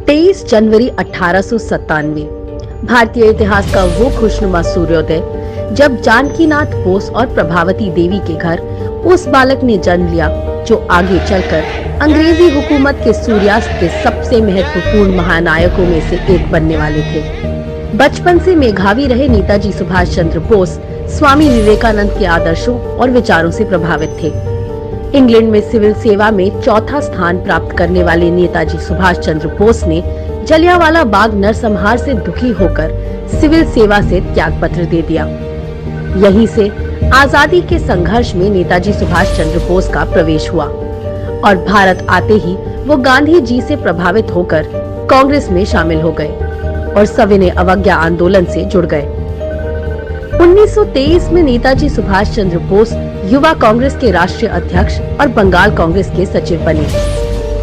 23 जनवरी 1897 भारतीय इतिहास का वो खुशनुमा सूर्योदय जब जानकीनाथ बोस और प्रभावती देवी के घर उस बालक ने जन्म लिया जो आगे चलकर अंग्रेजी हुकूमत के सूर्यास्त के सबसे महत्वपूर्ण महानायकों में से एक बनने वाले थे। बचपन से मेधावी रहे नेताजी सुभाष चंद्र बोस स्वामी विवेकानंद के आदर्शों और विचारों से प्रभावित थे। इंग्लैंड में सिविल सेवा में चौथा स्थान प्राप्त करने वाले नेताजी सुभाष चंद्र बोस ने जलियांवाला बाग नरसंहार से दुखी होकर सिविल सेवा से त्याग पत्र दे दिया। यहीं से आजादी के संघर्ष में नेताजी सुभाष चंद्र बोस का प्रवेश हुआ और भारत आते ही वो गांधी जी से प्रभावित होकर कांग्रेस में शामिल हो गए और सविनय अवज्ञा आंदोलन से जुड़ गए। 1923 में नेताजी सुभाष चंद्र बोस युवा कांग्रेस के राष्ट्रीय अध्यक्ष और बंगाल कांग्रेस के सचिव बने।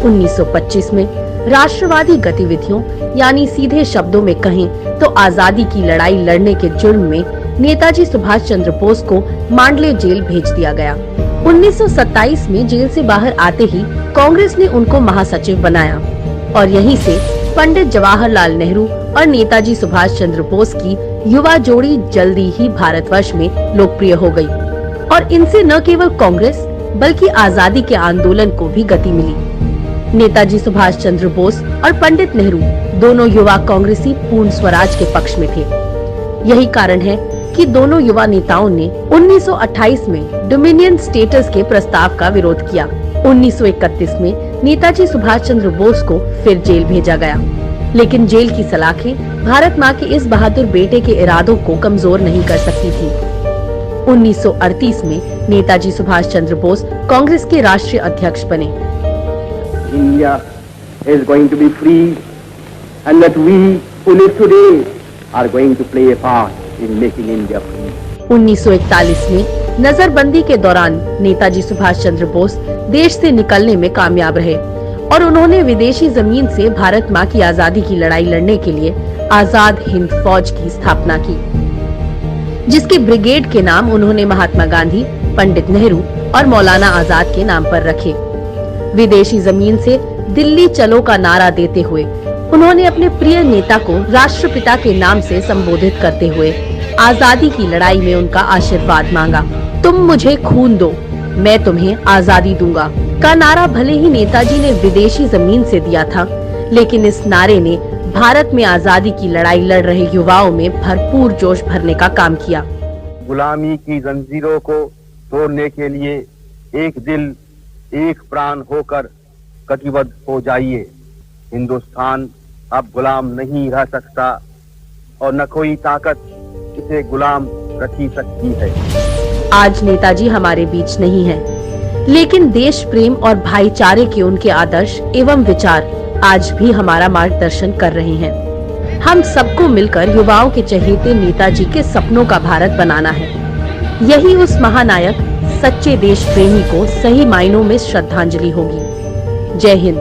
1925 में राष्ट्रवादी गतिविधियों यानी सीधे शब्दों में कहें तो आजादी की लड़ाई लड़ने के जुर्म में नेताजी सुभाष चंद्र बोस को मांडले जेल भेज दिया गया। 1927 में जेल से बाहर आते ही कांग्रेस ने उनको महासचिव बनाया और यहीं से पंडित जवाहरलाल नेहरू और नेताजी सुभाष चंद्र बोस की युवा जोड़ी जल्दी ही भारतवर्ष में लोकप्रिय हो गई और इनसे न केवल कांग्रेस बल्कि आजादी के आंदोलन को भी गति मिली। नेताजी सुभाष चंद्र बोस और पंडित नेहरू दोनों युवा कांग्रेसी पूर्ण स्वराज के पक्ष में थे। यही कारण है कि दोनों युवा नेताओं ने 1928 में डोमिनियन स्टेटस के प्रस्ताव का विरोध किया। 1931 में नेताजी सुभाष चंद्र बोस को फिर जेल भेजा गया, लेकिन जेल की सलाखें भारत माँ के इस बहादुर बेटे के इरादों को कमजोर नहीं कर सकती थी। 1938 में नेताजी सुभाष चंद्र बोस कांग्रेस के राष्ट्रीय अध्यक्ष बने। India is going to be free and that we who live today are going to play a part in making India free. 1941 में नजरबंदी के दौरान नेताजी सुभाष चंद्र बोस देश से निकलने में कामयाब रहे और उन्होंने विदेशी जमीन से भारत माँ की आजादी की लड़ाई लड़ने के लिए आजाद हिंद फौज की स्थापना की, जिसकी ब्रिगेड के नाम उन्होंने महात्मा गांधी, पंडित नेहरू और मौलाना आजाद के नाम पर रखे। विदेशी जमीन से दिल्ली चलो का नारा देते हुए उन्होंने अपने प्रिय नेता को राष्ट्रपिता के नाम से संबोधित करते हुए आजादी की लड़ाई में उनका आशीर्वाद मांगा। तुम मुझे खून दो, मैं तुम्हें आजादी दूंगा का नारा भले ही नेताजी ने विदेशी जमीन से दिया था, लेकिन इस नारे ने भारत में आजादी की लड़ाई लड़ रहे युवाओं में भरपूर जोश भरने का काम किया। गुलामी की जंजीरों को तोड़ने के लिए एक दिल एक प्राण होकर कटिबद्ध हो जाइए। हिंदुस्तान अब गुलाम नहीं रह सकता और न कोई ताकत इसे गुलाम रखी सकती है। आज नेताजी हमारे बीच नहीं है, लेकिन देश प्रेम और भाईचारे के उनके आदर्श एवं विचार आज भी हमारा मार्गदर्शन कर रहे हैं। हम सबको मिलकर युवाओं के चहेते नेताजी के सपनों का भारत बनाना है। यही उस महानायक सच्चे देश प्रेमी को सही मायनों में श्रद्धांजलि होगी। जय हिंद।